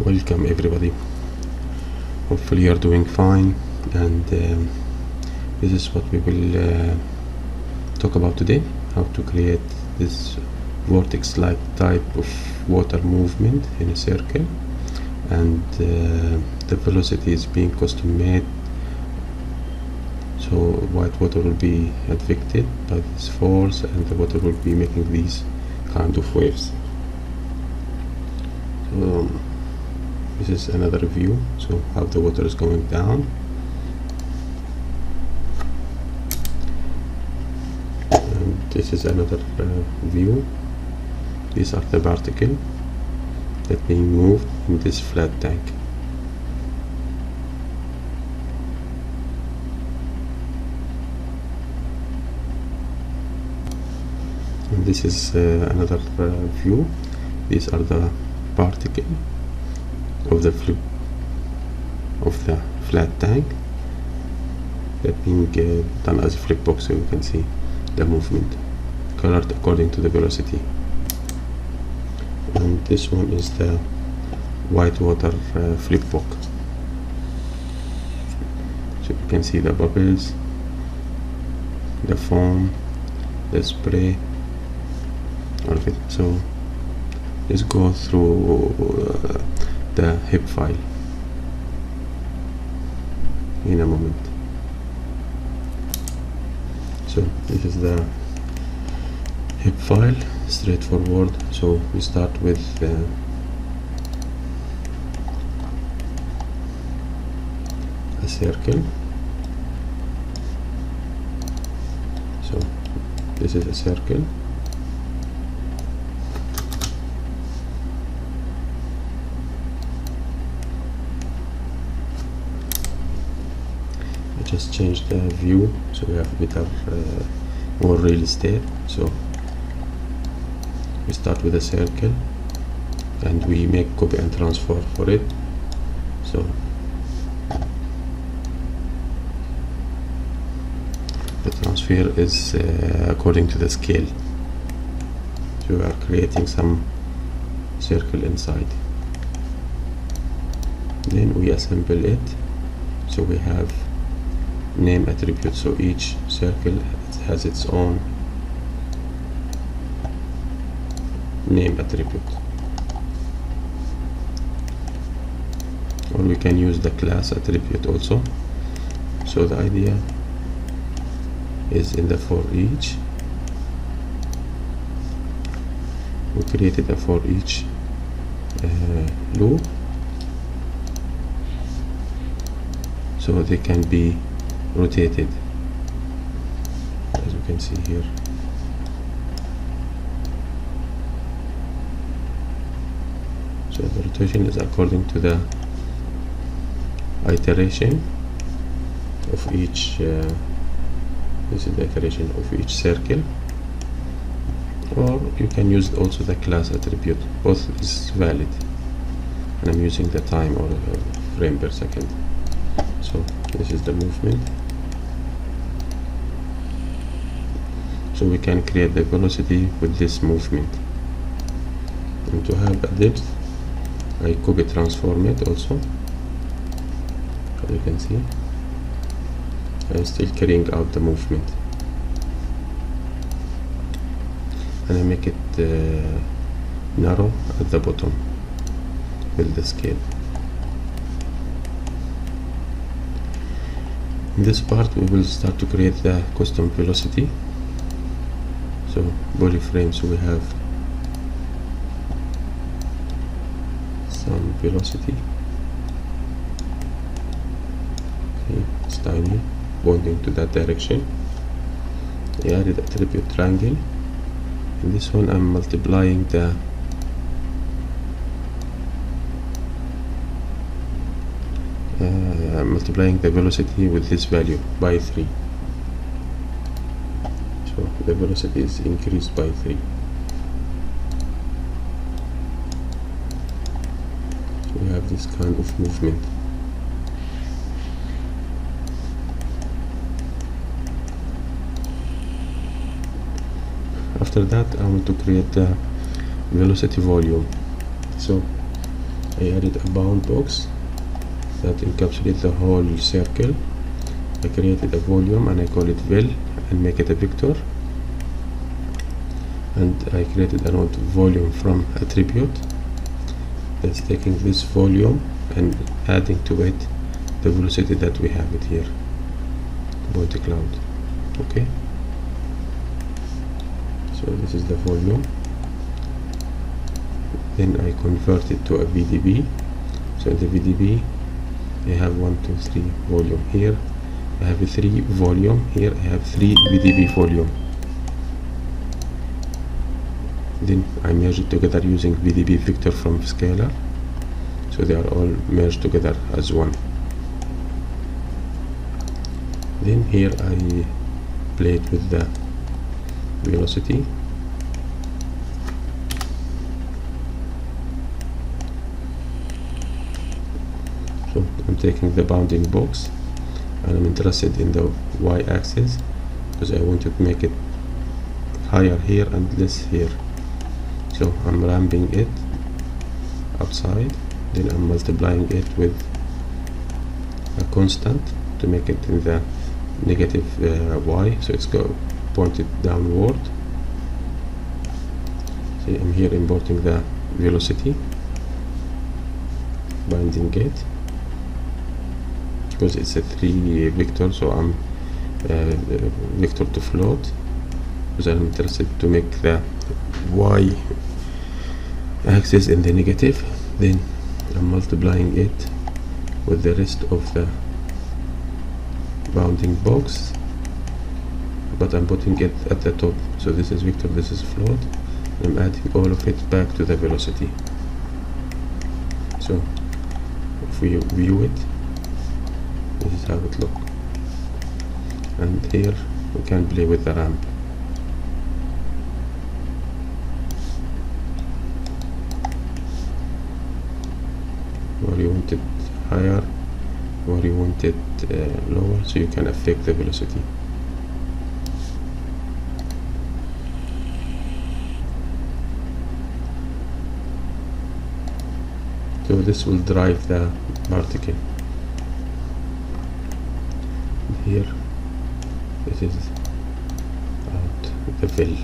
Welcome everybody, hopefully you're doing fine, and this is what we will talk about today: how to create this vortex like type of water movement in a circle, and the velocity is being custom made, so white water will be affected by this force and the water will be making these kind of waves. So this is another view, so how the water is going down, and this is another view. These are the particles that being moved in this flat tank. And this is another view. These are the particles of the flip of the flat tank that being done as a flip box, so you can see the movement colored according to the velocity. And this one is the white water flip box, so you can see the bubbles, the foam, the spray, all of it. So let's go through the HIP file in a moment. So this is the HIP file, straightforward. So we start with a circle. So this is a circle. Just change the view so we have a bit of more real estate. So we start with a circle and we make copy and transfer for it. So the transfer is according to the scale, so we are creating some circle inside, then we assemble it. So we have name attribute, so each circle has its own name attribute, or we can use the class attribute also. So the idea is in the for each, we created a for each loop, so they can be rotated, as you can see here. So the rotation is according to the iteration of each this is the iteration of each circle, or you can use also the class attribute. Both is valid, and I'm using the time or frame per second. So this is the movement. So we can create the velocity with this movement, and to have a depth I copy transform it also. As you can see, I'm still carrying out the movement, and I make it narrow at the bottom with the scale. In this part we will start to create the custom velocity. So body frame, so we have some velocity. Okay, it's tiny, pointing to that direction. I added attribute triangle. In this one I'm multiplying the velocity with this value by 3. So the velocity is increased by 3. So we have this kind of movement. After that I want to create the velocity volume. So I added a bound box that encapsulates the whole circle. I created a volume and I call it vel and make it a vector, and I created a node volume from attribute that's taking this volume and adding to it the velocity that we have it here, point cloud. Okay, so this is the volume. Then I convert it to a VDB. So in the VDB I have 1, 2, 3 volume. Here I have 3 volume. Here I have 3 VDB volume. Then I merge it together using VDB vector from scalar, so they are all merged together as one. Then here I play it with the velocity. So I'm taking the bounding box and I'm interested in the y-axis because I want to make it higher here and less here. So I'm ramping it upside, then I'm multiplying it with a constant to make it in the negative y, so it's pointed downward. See, I'm here importing the velocity, binding it because it's a 3 vector, so I'm vector to float because I'm interested to make the y axis in the negative. Then I'm multiplying it with the rest of the bounding box, but I'm putting it at the top. So this is vector, this is float. I'm adding all of it back to the velocity. So if we view it, this is how it looks. And here we can play with the ramp. Where you want it higher, where you want it lower, so you can affect the velocity. So this will drive the particle. Here, this is out the fill.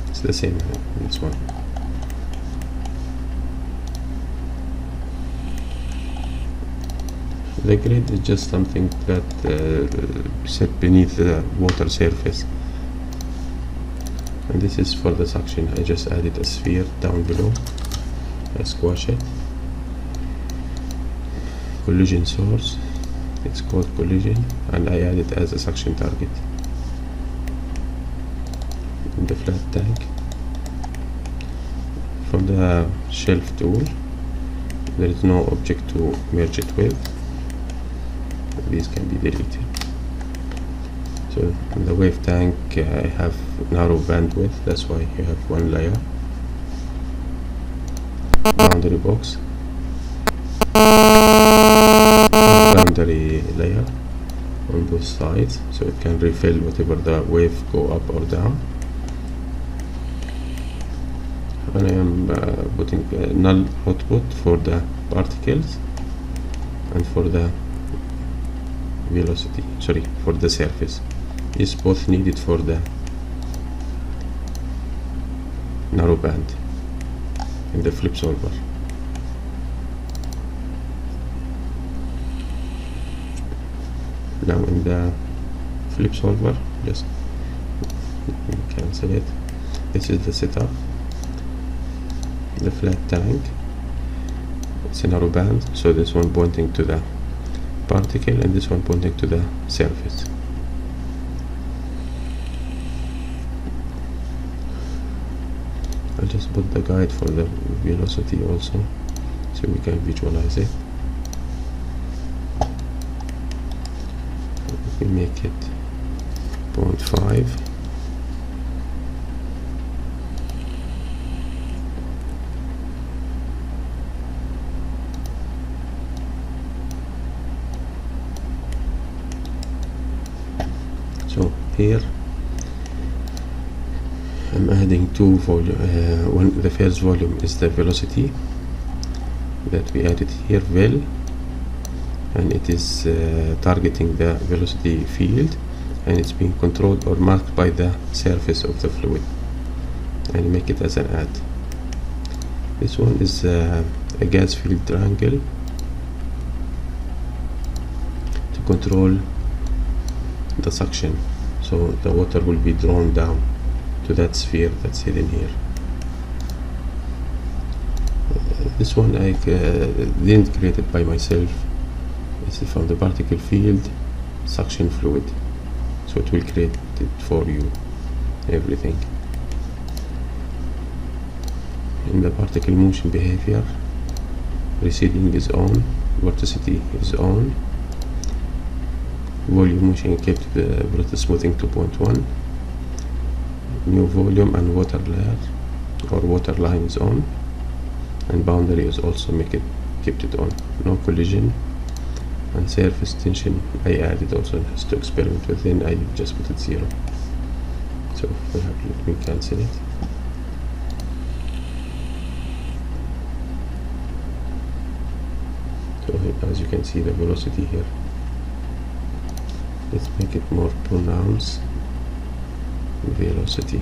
It's the same this one. The grid is just something that set beneath the water surface, and this is for the suction. I just added a sphere down below. I squash it. Collision source, it's called collision, and I add it as a suction target. In the flat tank, from the shelf tool, there is no object to merge it with. These can be deleted. So in the wave tank I have narrow bandwidth, that's why you have one layer. Boundary box, boundary layer on both sides, so it can refill whatever the wave go up or down. And I am putting null output for the particles and for the velocity, sorry, for the surface. Is both needed for the narrow band in the flip solver. Now in the flip solver, just cancel it. This is the setup. The flat tank, it's a narrow band, so this one pointing to the particle and this one pointing to the surface. I'll just put the guide for the velocity also, so we can visualize it. We make it 0.5. So here I'm adding two volume. The first volume is the velocity, that we added here, vel, and it is targeting the velocity field, and it's being controlled or marked by the surface of the fluid, and make it as an add. This one is a gas field triangle to control the suction, so the water will be drawn down to that sphere that's hidden here. This one I didn't create it by myself. This is from the particle field suction fluid, so it will create it for you, everything. In the particle motion behavior, receding is on, vorticity is on, volume motion kept brutal smoothing 2.1, new volume and water layer or water line is on, and boundary is also kept it on. No collision, and surface tension I added also just to experiment with, then I just put it 0. So let me cancel it. So as you can see the velocity here, let's make it more pronounced, velocity.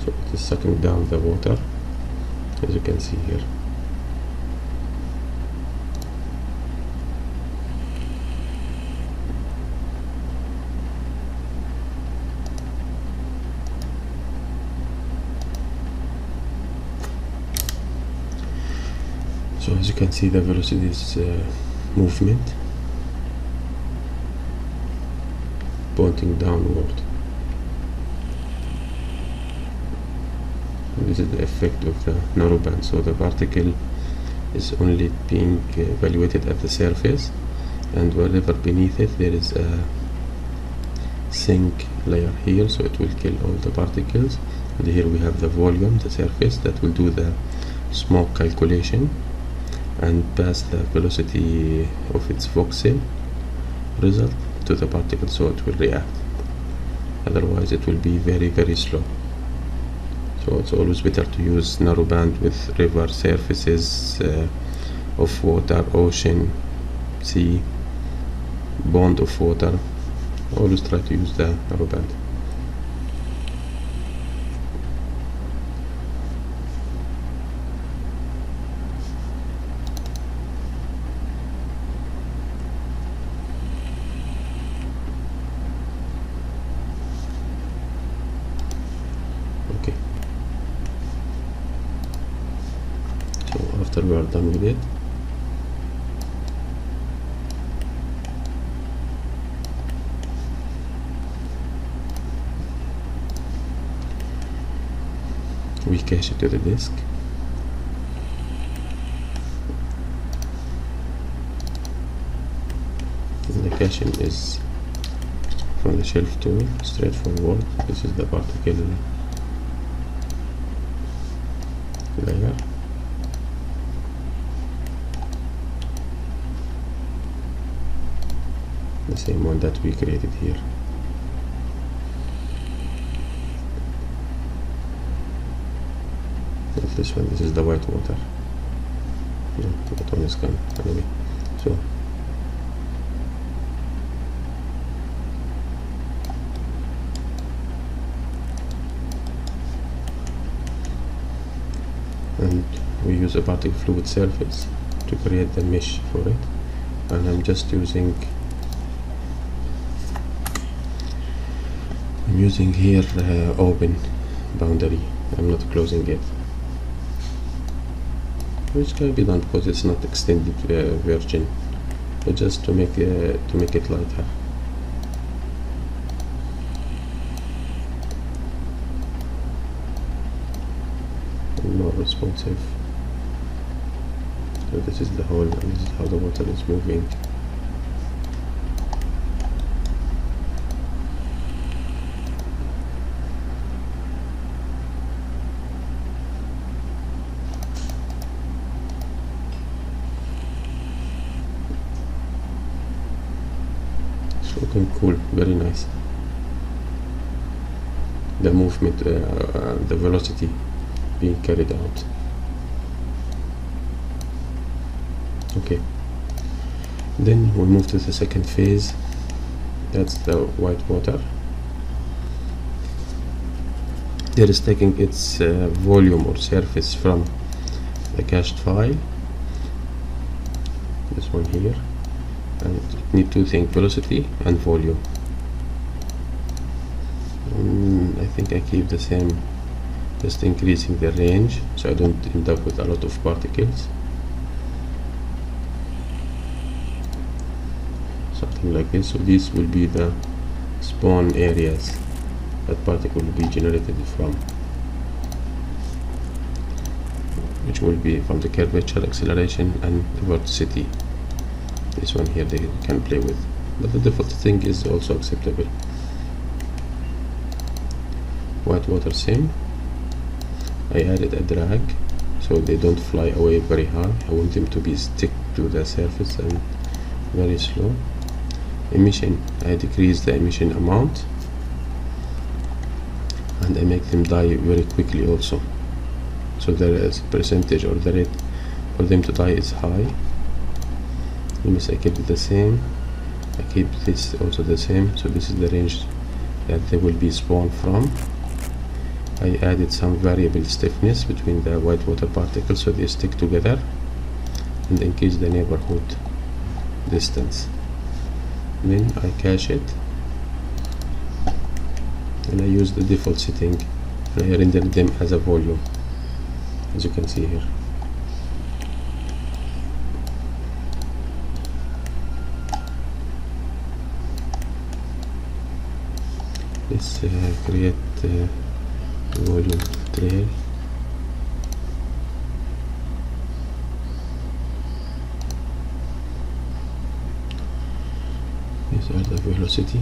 So it is sucking down the water, as you can see here. So as you can see, the velocity is movement pointing downward. And this is the effect of the narrowband. So the particle is only being evaluated at the surface, and wherever beneath it there is a sink layer here, so it will kill all the particles. And here we have the volume, the surface, that will do the smoke calculation and pass the velocity of its voxel result to the particle, so it will react. Otherwise it will be very, very slow. So it's always better to use narrowband with river surfaces of water, ocean, sea, bond of water. Always try to use the narrowband. Okay. So after we are done with it, we cache it to the disk. And the caching is from the shelf tool, straightforward. This is the particle layer. The same one that we created here. This one, this is the white water. No, that one is gone anyway. So and we use a particle fluid surface to create the mesh for it, and I'm just using here open boundary. I'm not closing it, which can be done because it's not extended version, but just to make it lighter. And more responsive. So this is the hole, and this is how the water is moving. looking cool, very nice. The movement, the velocity being carried out. Okay, then we move to the second phase. That's the white water. It is taking its volume or surface from the cached file, this one here, and it need two things, velocity and volume. I think I keep the same, just increasing the range so I don't end up with a lot of particles, something like this. So these will be the spawn areas that particle will be generated from, which will be from the curvature, acceleration, and vorticity. This one here they can play with, but the default thing is also acceptable. White water sim, I added a drag so they don't fly away very high. I want them to be stick to the surface and very slow. Emission, I decrease the emission amount, and I make them die very quickly also, so the percentage or the rate for them to die is high. Limits, I keep it the same. I keep this also the same, so this is the range that they will be spawned from. I added some variable stiffness between the white water particles so they stick together, and increase the neighborhood distance. Then I cache it, and I use the default setting, and I render them as a volume, as you can see here. Let's create volume trail. These are the velocity.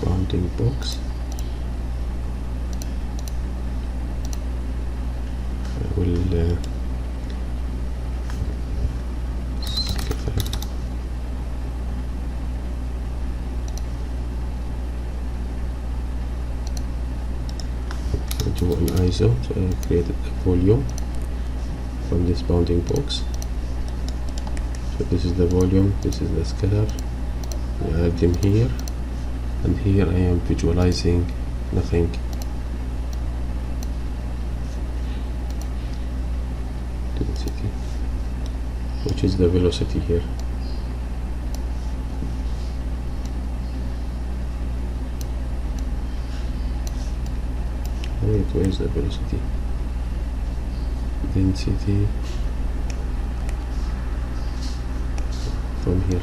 Bounding box. I will do an ISO, so I created a volume from this bounding box. So this is the volume, this is the scalar. I add them here, and here I am visualizing nothing. Density, which is the velocity here. Where is the velocity? Density from here.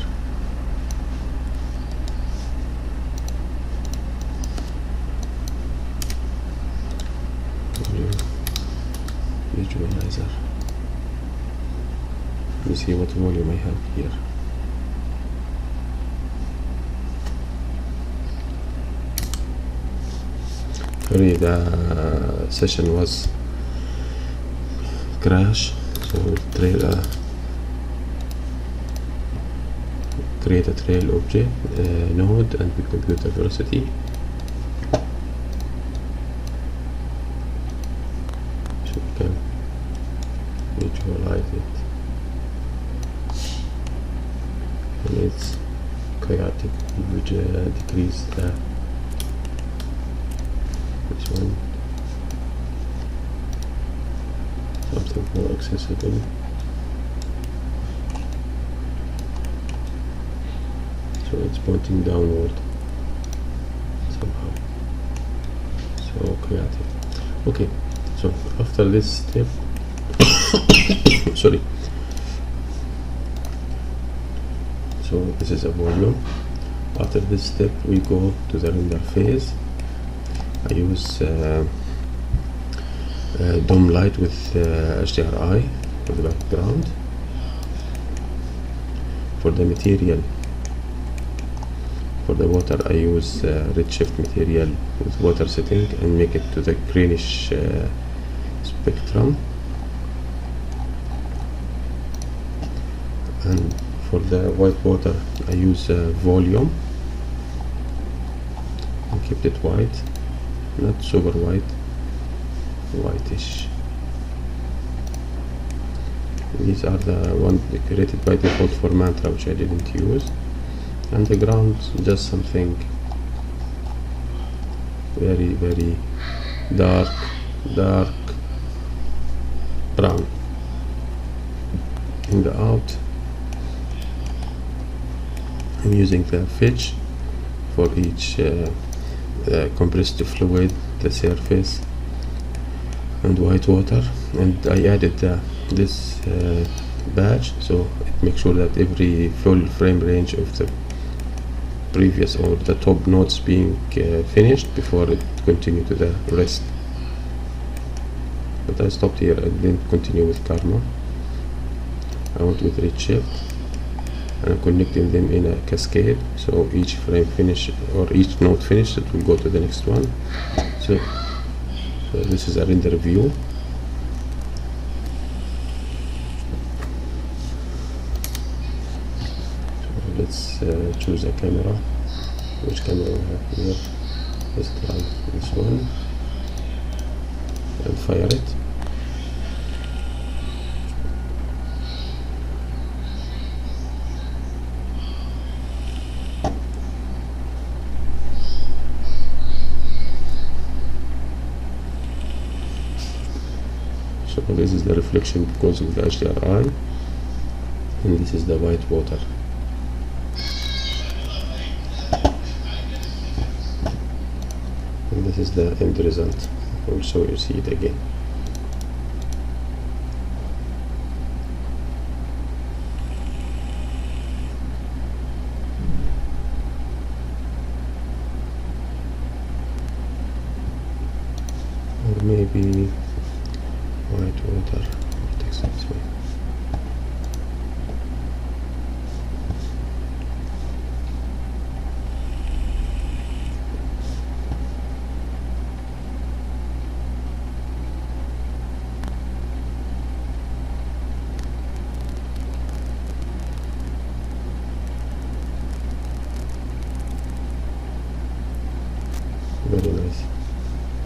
Visualizer. Let me see what volume I have here. Sorry, the session was crash, so we'll create a trail object node, and we compute the velocity. So we can visualize it, and it's chaotic. We would decrease the this one, something more accessible. So it's pointing downward somehow, so chaotic. Okay, so after this step sorry, so this is a volume. After this step we go to the render phase. I use dome light with HDRI for the background. For the material, for the water, I use redshift material with water setting and make it to the greenish spectrum, and for the white water I use volume and kept it white, not super white, whitish. These are the ones created by default for mantra, which I didn't use. And the ground, just something very very dark brown. In the out, I'm using the fetch for each compressed fluid, the surface, and white water, and I added this batch, so it makes sure that every full frame range of the previous or the top nodes being finished before it continue to the rest. But I stopped here, I didn't continue with karma. I went with redshift, and I'm connecting them in a cascade, so each frame finish or each node finished, it will go to the next one. So this is a render view. So let's choose a camera. Which camera we have here? Let's try this one and fire it. So this is the reflection because of the HDRI, and this is the white water. And this is the end result. Also you see it again. Or maybe white water, vortex this way. Very nice.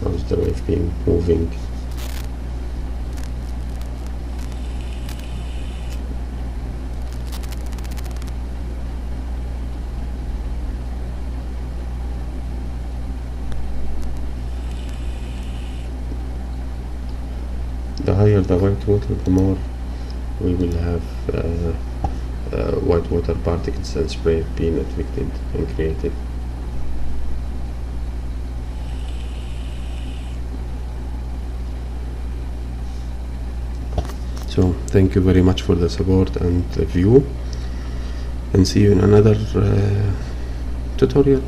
How's the wave being moving? The higher the white water, the more we will have white water particles and spray being affected and created. So thank you very much for the support and the view, and see you in another tutorial.